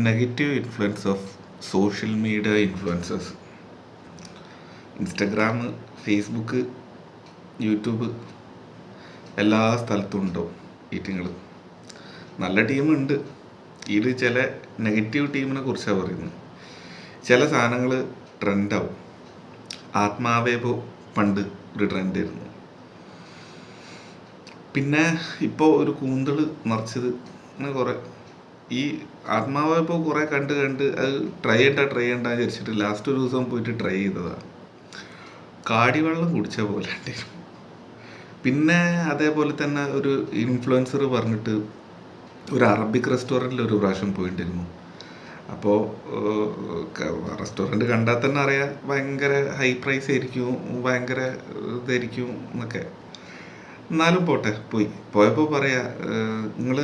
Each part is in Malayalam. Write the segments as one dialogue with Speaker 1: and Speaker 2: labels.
Speaker 1: Negative influence of social media influencers. Instagram, Facebook, YouTube എല്ലാ സ്ഥലത്തും ഉണ്ടാവും ഈറ്റിങ്ങൾ. നല്ല ടീമുണ്ട്. ഇതിൽ ചില നെഗറ്റീവ് ടീമിനെ കുറിച്ചാണ് പറയുന്നത്. ചില സാധനങ്ങൾ ട്രെൻഡാവും. ആത്മാവേപോ പണ്ട് ഒരു ട്രെൻഡായിരുന്നു. പിന്നെ ഇപ്പോൾ ഒരു കൂന്തൾ നിറച്ചത് അങ്ങനെ കുറേ ഈ ആത്മാവേപ്പോ കുറേ കണ്ട് അത് ട്രൈ ചെയ്യണ്ട വിചാരിച്ചിട്ട് ലാസ്റ്റ് ഒരു ദിവസം പോയിട്ട് ട്രൈ ചെയ്തതാണ്. കാടിവെള്ളം കുടിച്ച പോലെ ഉണ്ടായിരുന്നു. പിന്നെ അതേപോലെ തന്നെ ഒരു ഇൻഫ്ലുവൻസർ പറഞ്ഞിട്ട് ഒരു അറബിക് റെസ്റ്റോറൻറ്റിൽ ഒരു പ്രാവശ്യം പോയിട്ടിരുന്നു. അപ്പോൾ റെസ്റ്റോറൻറ്റ് കണ്ടാൽ തന്നെ അറിയാം ഭയങ്കര ഹൈ പ്രൈസ് ആയിരിക്കും, ഭയങ്കര ഇതായിരിക്കും എന്നൊക്കെ. എന്നാലും പോട്ടെ, പോയപ്പോൾ പറയാ, നിങ്ങൾ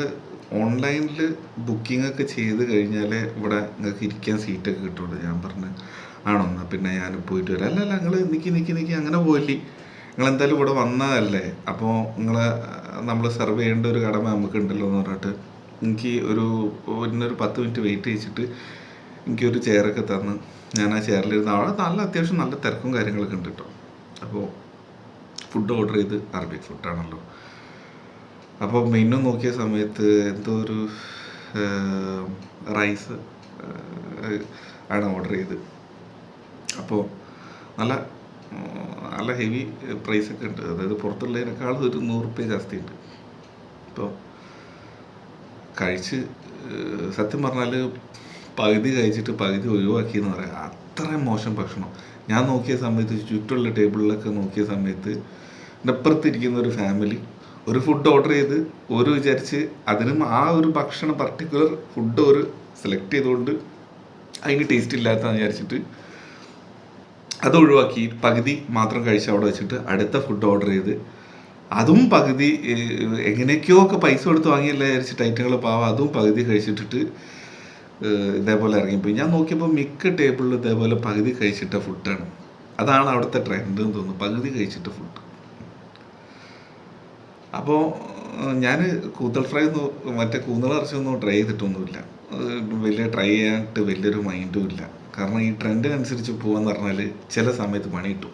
Speaker 1: ഓൺലൈനിൽ ബുക്കിംഗ് ഒക്കെ ചെയ്ത് കഴിഞ്ഞാൽ ഇവിടെ നിങ്ങൾക്ക് ഇരിക്കാൻ സീറ്റൊക്കെ കിട്ടുള്ളൂ. ഞാൻ പറഞ്ഞു ആണോ, എന്നാൽ പിന്നെ ഞാൻ പോയിട്ട് വരാം. അല്ല നിങ്ങൾ നിൽക്കി അങ്ങനെ പോയില്ലേ, നിങ്ങൾ എന്തായാലും ഇവിടെ വന്നതല്ലേ, അപ്പോൾ നമ്മൾ സെർവ് ചെയ്യേണ്ട ഒരു കടമ നമുക്കുണ്ടല്ലോ എന്ന് പറഞ്ഞിട്ട് എനിക്ക് ഒരു 10 മിനിറ്റ് വെയിറ്റ് ചെയ്യിച്ചിട്ട് എനിക്കൊരു ചെയറൊക്കെ തന്ന് ഞാൻ ആ ചെയറിലിരുന്ന് അവിടെ അത്യാവശ്യം നല്ല തിരക്കും കാര്യങ്ങളൊക്കെ ഉണ്ട് കേട്ടോ. അപ്പോൾ ഫുഡ് ഓർഡർ ചെയ്ത്, അറബിക് ഫുഡാണല്ലോ. അപ്പോൾ മെനു നോക്കിയ സമയത്ത് എന്തോ ഒരു റൈസ് ആണ് ഓർഡർ ചെയ്ത്. അപ്പോൾ നല്ല ഹെവി പ്രൈസൊക്കെ ഉണ്ട്. അതായത് പുറത്തുള്ളതിനേക്കാളും ഒരു 100 രൂപ ജാസ്തി ഉണ്ട്. അപ്പോൾ കഴിച്ച് സത്യം പറഞ്ഞാൽ പകുതി കഴിച്ചിട്ട് പകുതി ഒഴിവാക്കിയെന്ന് പറയാം. അത്രയും മോശം ഭക്ഷണം. ഞാൻ നോക്കിയ സമയത്ത് ചുറ്റുള്ള ടേബിളിലൊക്കെ നോക്കിയ സമയത്ത് ഇപ്പുറത്തിരിക്കുന്ന ഒരു ഫാമിലി ഒരു ഫുഡ് ഓർഡർ ചെയ്ത് വിചാരിച്ച് അതിനും ആ ഒരു ഭക്ഷണം പർട്ടിക്കുലർ ഫുഡ് ഒരു സെലക്ട് ചെയ്തുകൊണ്ട് അതിന് ടേസ്റ്റ് ഇല്ലാത്തതെന്ന് വിചാരിച്ചിട്ട് അത് ഒഴിവാക്കി പകുതി മാത്രം കഴിച്ച് അവിടെ വെച്ചിട്ട് അടുത്ത ഫുഡ് ഓർഡർ ചെയ്ത് അതും പകുതി എങ്ങനെയൊക്കെയോ ഒക്കെ പൈസ കൊടുത്ത് വാങ്ങിയല്ലേ വിചാരിച്ചിട്ട് ഐറ്റങ്ങൾ പാവം അതും പകുതി കഴിച്ചിട്ടിട്ട് ഇതേപോലെ ഇറങ്ങിപ്പോയി. ഞാൻ നോക്കിയപ്പോൾ മിക്ക ടേബിളിലും ഇതേപോലെ പകുതി കഴിച്ചിട്ട ഫുഡാണ്. അതാണ് അവിടുത്തെ ട്രെൻഡ് എന്ന് തോന്നുന്നു, പകുതി കഴിച്ചിട്ട ഫുഡ്. അപ്പോൾ ഞാൻ കൂന്തൽ ഫ്രൈ കൂന്തൽ ഇറച്ചിയൊന്നും ട്രൈ ചെയ്തിട്ടൊന്നുമില്ല. ട്രൈ ചെയ്യാനായിട്ട് വലിയൊരു മൈൻഡും ഇല്ല. കാരണം ഈ ട്രെൻഡിനനുസരിച്ച് പോകാന്ന് പറഞ്ഞാൽ ചില സമയത്ത് പണി കിട്ടും.